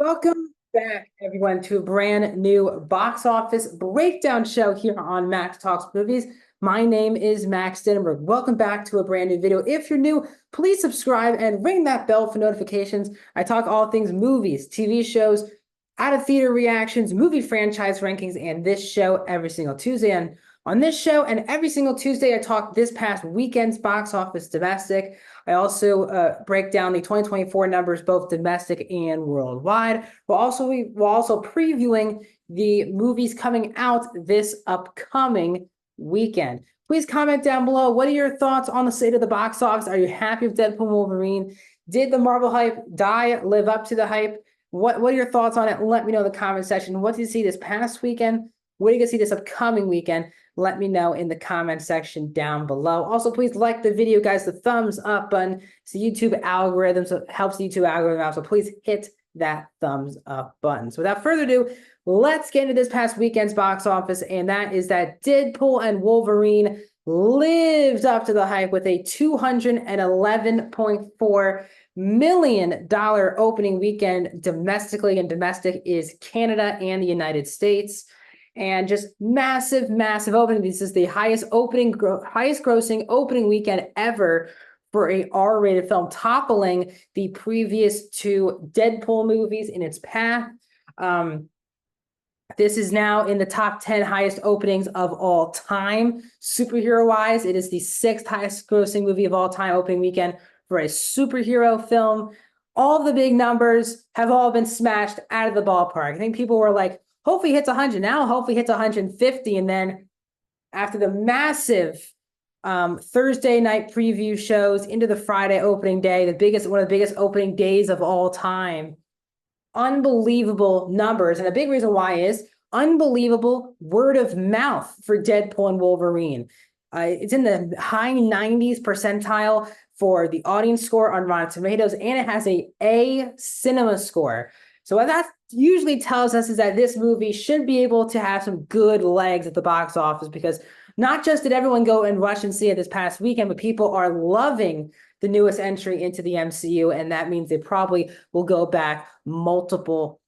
Welcome back, everyone, to a brand new box office breakdown show here on Max Talks Movies. My name is Max Denenberg. Welcome back to a brand new video. If you're new, please subscribe and ring that bell for notifications. I talk all things movies, TV shows, out of theater reactions, movie franchise rankings, and this show every single Tuesday. And on this show and every single Tuesday, I talk this past weekend's box office domestic. I also break down the 2024 numbers, both domestic and worldwide. We're also previewing the movies coming out this upcoming weekend. Please comment down below. What are your thoughts on the state of the box office? Are you happy with Deadpool Wolverine? Did the Marvel hype live up to the hype? What are your thoughts on it? Let me know in the comment section. What did you see this past weekend? What are you going to see this upcoming weekend? Let me know in the comment section down below. Also, please like the video, guys. The thumbs up button. It's the YouTube algorithm, so it helps the YouTube algorithm out. So please hit that thumbs up button. So without further ado, let's get into this past weekend's box office, and that is that Deadpool and Wolverine lived up to the hype with a $211.4 million opening weekend domestically, and domestic is Canada and the United States. And just massive, massive opening. This is the highest grossing opening weekend ever for a R-rated film, toppling the previous two Deadpool movies in its path. This is now in the top 10 highest openings of all time. Superhero-wise, it is the sixth highest grossing movie of all time opening weekend for a superhero film. All the big numbers have all been smashed out of the ballpark. I think people were like, hopefully hits 100 now, hopefully hits 150. And then after the massive Thursday night preview shows into the Friday opening day, one of the biggest opening days of all time, unbelievable numbers. And a big reason why is unbelievable word of mouth for Deadpool and Wolverine. It's in the high 90s percentile for the audience score on Rotten Tomatoes, and it has A cinema score. So what that usually tells us is that this movie should be able to have some good legs at the box office, because not just did everyone go and rush and see it this past weekend, but people are loving the newest entry into the MCU, and that means they probably will go back multiple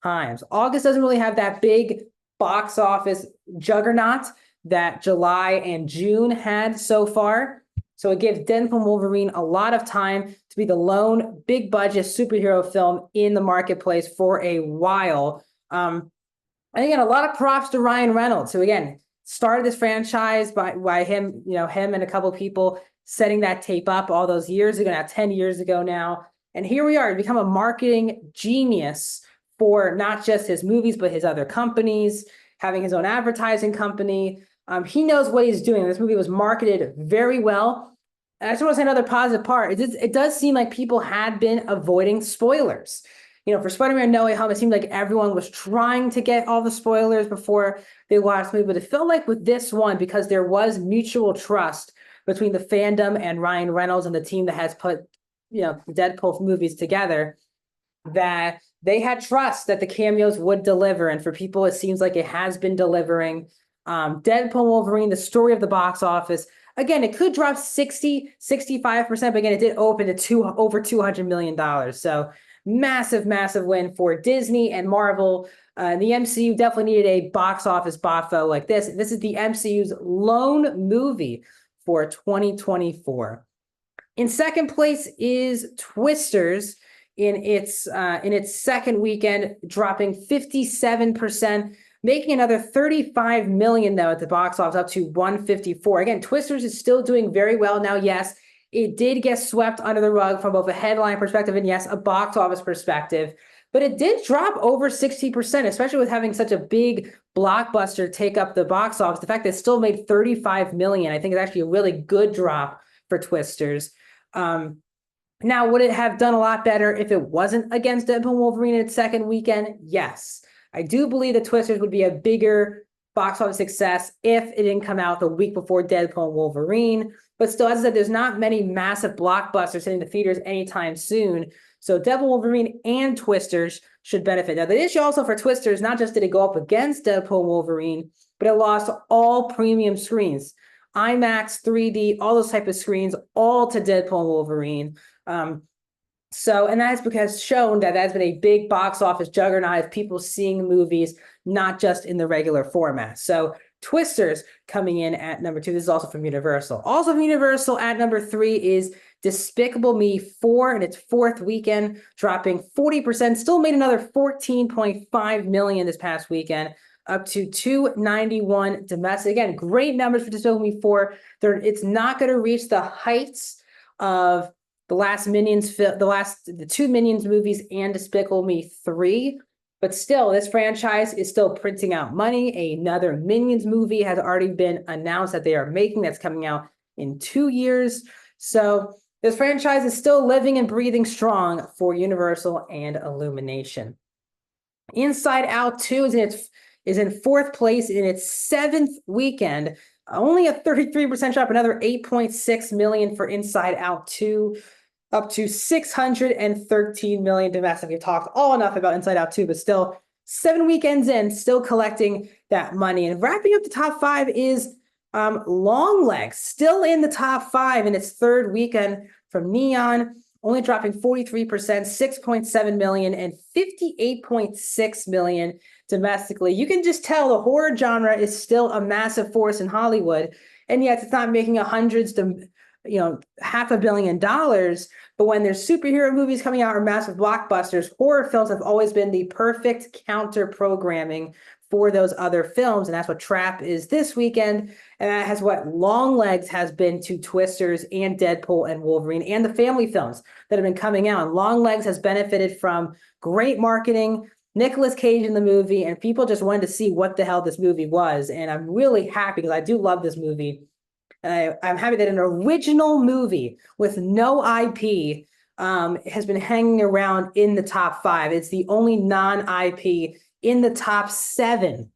times. August doesn't really have that big box office juggernaut that July and June had so far. So it gives Deadpool & Wolverine a lot of time to be the lone big budget superhero film in the marketplace for a while. And again, a lot of props to Ryan Reynolds, who again started this franchise by him, him and a couple of people setting that tape up all those years ago, now 10 years ago now. And here we are, become a marketing genius for not just his movies, but his other companies, having his own advertising company. He knows what he's doing. This movie was marketed very well. And I just want to say another positive part. It does seem like people had been avoiding spoilers. For Spider-Man No Way Home, it seemed like everyone was trying to get all the spoilers before they watched the movie. But it felt like with this one, because there was mutual trust between the fandom and Ryan Reynolds and the team that has put, the Deadpool movies together, that they had trust that the cameos would deliver. And for people, it seems like it has been delivering. Deadpool Wolverine, the story of the box office. Again, it could drop 60, 65%, but again, it did open to over $200 million. So massive, massive win for Disney and Marvel. The MCU definitely needed a box office boffo like this. This is the MCU's lone movie for 2024. In second place is Twisters in its second weekend, dropping 57%. Making another 35 million though at the box office, up to 154. Again, Twisters is still doing very well now. Yes, it did get swept under the rug from both a headline perspective and yes, a box office perspective, but it did drop over 60%, especially with having such a big blockbuster take up the box office. The fact that it still made 35 million, I think is actually a really good drop for Twisters. Now, would it have done a lot better if it wasn't against Deadpool Wolverine in its second weekend? Yes. I do believe that Twisters would be a bigger box office success if it didn't come out the week before Deadpool and Wolverine. But still, as I said, there's not many massive blockbusters hitting the theaters anytime soon. So Deadpool, Wolverine, and Twisters should benefit. Now, the issue also for Twisters, not just did it go up against Deadpool and Wolverine, but it lost all premium screens. IMAX, 3D, all those type of screens, all to Deadpool and Wolverine. So, and that is because shown that that's been a big box office juggernaut of people seeing movies, not just in the regular format. So Twisters coming in at number 2. This is also from Universal. Also from Universal at number 3 is Despicable Me 4 in its 4th weekend, dropping 40%. Still made another 14.5 million this past weekend, up to 291 domestic. Again, great numbers for Despicable Me 4. It's not going to reach the heights of the 2 Minions movies and Despicable Me 3. But still, this franchise is still printing out money. Another Minions movie has already been announced that they are making, that's coming out in 2 years. So this franchise is still living and breathing strong for Universal and Illumination. Inside Out 2 is in 4th place in its 7th weekend. Only a 33% drop, another 8.6 million for Inside Out 2. Up to 613 million domestic. We've talked all enough about Inside Out 2, but still 7 weekends in, still collecting that money. And wrapping up the top 5 is Longlegs, still in the top 5 in its 3rd weekend from Neon, only dropping 43%, 6.7 million and 58.6 million domestically. You can just tell the horror genre is still a massive force in Hollywood, and yet it's not making $500 million. But when there's superhero movies coming out or massive blockbusters, horror films have always been the perfect counter programming for those other films. And that's what Trap is this weekend. And that has what Longlegs has been to Twisters and Deadpool and Wolverine and the family films that have been coming out. And Longlegs has benefited from great marketing, Nicolas Cage in the movie, and people just wanted to see what the hell this movie was. And I'm really happy because I do love this movie. And I'm happy that an original movie with no IP has been hanging around in the top 5. It's the only non-IP in the top 7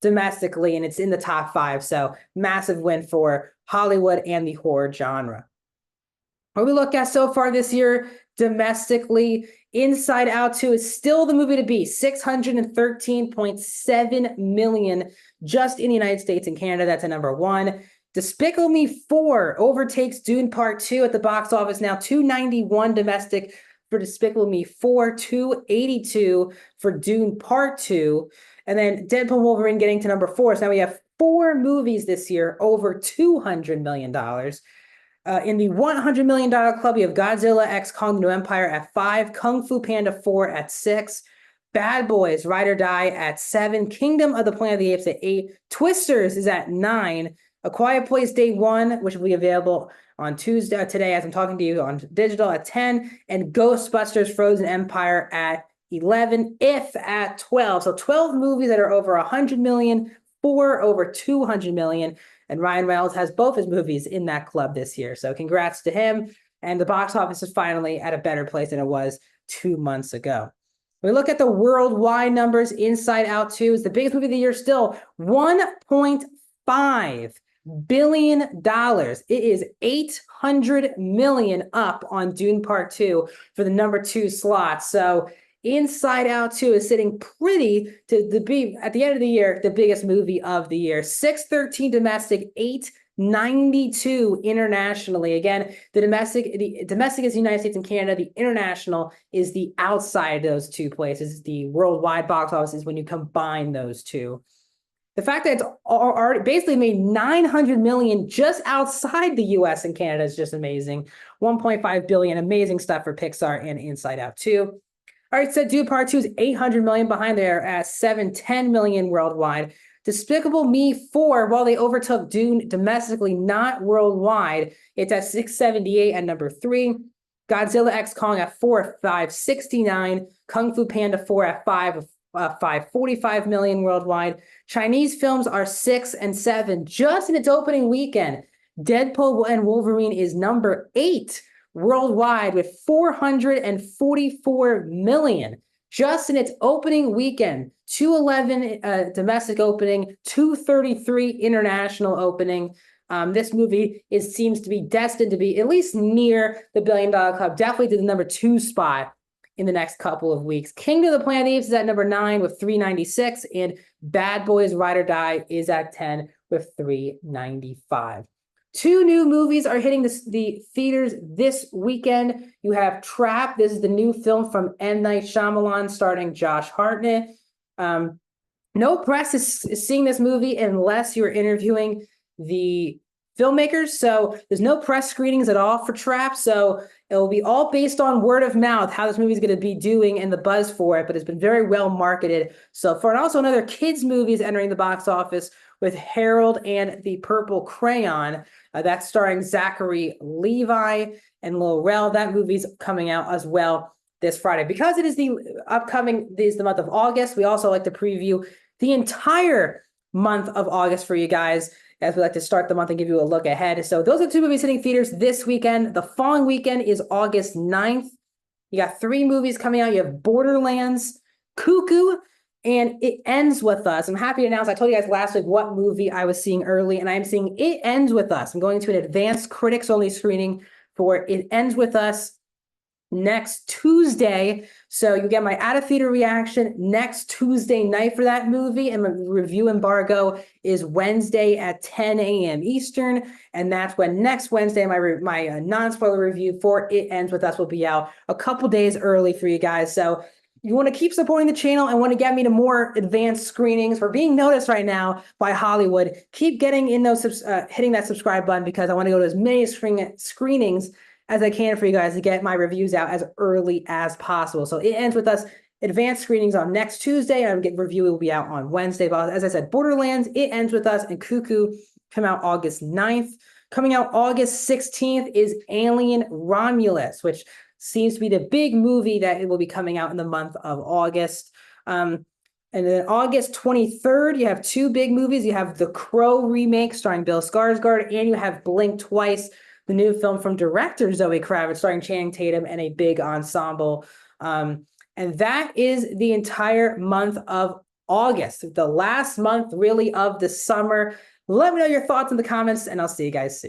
domestically, and it's in the top 5. So massive win for Hollywood and the horror genre. What we look at so far this year domestically, Inside Out 2 is still the movie to beat, 613.7 million just in the United States and Canada. That's a number 1. Despicable Me 4 overtakes Dune Part 2 at the box office now, 291 domestic for Despicable Me 4, 282 for Dune Part 2, and then Deadpool Wolverine getting to number 4. So now we have 4 movies this year over $200 million. In the $100 million club, we have Godzilla x Kong: New Empire at 5, Kung Fu Panda 4 at 6, Bad Boys: Ride or Die at 7, Kingdom of the Planet of the Apes at 8, Twisters is at 9, A Quiet Place Day 1, which will be available on Tuesday, today as I'm talking to you, on digital at 10, and Ghostbusters: Frozen Empire at 11, If at 12. So 12 movies that are over 100 million, 4 over 200 million. And Ryan Reynolds has both his movies in that club this year. So congrats to him. And the box office is finally at a better place than it was 2 months ago. When we look at the worldwide numbers, Inside Out 2 is the biggest movie of the year still, $1.5 billion. It is 800 million up on Dune Part 2 for the number 2 slot. So Inside Out 2 is sitting pretty to be, at the end of the year, the biggest movie of the year. 613 domestic, 892 internationally. Again, the domestic is the United States and Canada. The international is the outside of those 2 places. The worldwide box office is when you combine those 2. The fact that it's already basically made 900 million just outside the US and Canada is just amazing. 1.5 billion, amazing stuff for Pixar and Inside Out 2. All right, so Dune Part 2 is 800 million behind there at 710 million worldwide. Despicable Me 4, while they overtook Dune domestically, not worldwide, it's at 678 at number 3. Godzilla x Kong at 4, 569. Kung Fu Panda 4 at 545 million worldwide. Chinese films are 6 and 7 just in its opening weekend. Deadpool and Wolverine is number 8 worldwide with 444 million just in its opening weekend. 211 domestic opening, 233 international opening. This movie seems to be destined to be at least near the $1 billion club, definitely to the number 2 spot in the next couple of weeks. Kingdom of the Planet of the Apes is at number 9 with 396, and Bad Boys: Ride or Die is at 10 with 395. 2 new movies are hitting the theaters this weekend. You have Trap. This is the new film from M. Night Shyamalan starring Josh Hartnett. No press is seeing this movie unless you're interviewing the filmmakers. So there's no press screenings at all for Trap. So it will be all based on word of mouth, how this movie is going to be doing and the buzz for it. But it's been very well marketed so far. And also another kids' movie is entering the box office with Harold and the Purple Crayon. That's starring Zachary Levi and Lil Rel. That movie's coming out as well this Friday. Because it is the month of August, we also like to preview the entire month of August for you guys, as we like to start the month and give you a look ahead. So those are 2 movies hitting theaters this weekend. The following weekend is August 9th. You got 3 movies coming out. You have Borderlands, Cuckoo, and It Ends With Us. I'm happy to announce, I told you guys last week what movie I was seeing early, and I am seeing It Ends With Us. I'm going to an advanced critics-only screening for It Ends With Us next Tuesday. So you get my out-of-theater reaction next Tuesday night for that movie, and my review embargo is Wednesday at 10 a.m. Eastern, and that's when next Wednesday my non-spoiler review for It Ends With Us will be out a couple days early for you guys. So you want to keep supporting the channel and want to get me to more advanced screenings. We're being noticed right now by Hollywood. Keep getting in those, hitting that subscribe button, because I want to go to as many screenings as I can for you guys to get my reviews out as early as possible. So It Ends With Us advanced screenings on next Tuesday, and review will be out on Wednesday. But as I said, Borderlands, It Ends With Us, and Cuckoo come out August 9th. Coming out August 16th is Alien Romulus, which seems to be the big movie that it will be coming out in the month of August. And then August 23rd, you have 2 big movies. You have The Crow remake starring Bill Skarsgård, and you have Blink Twice, the new film from director Zoe Kravitz starring Channing Tatum and a big ensemble. And that is the entire month of August, the last month really of the summer. Let me know your thoughts in the comments, and I'll see you guys soon.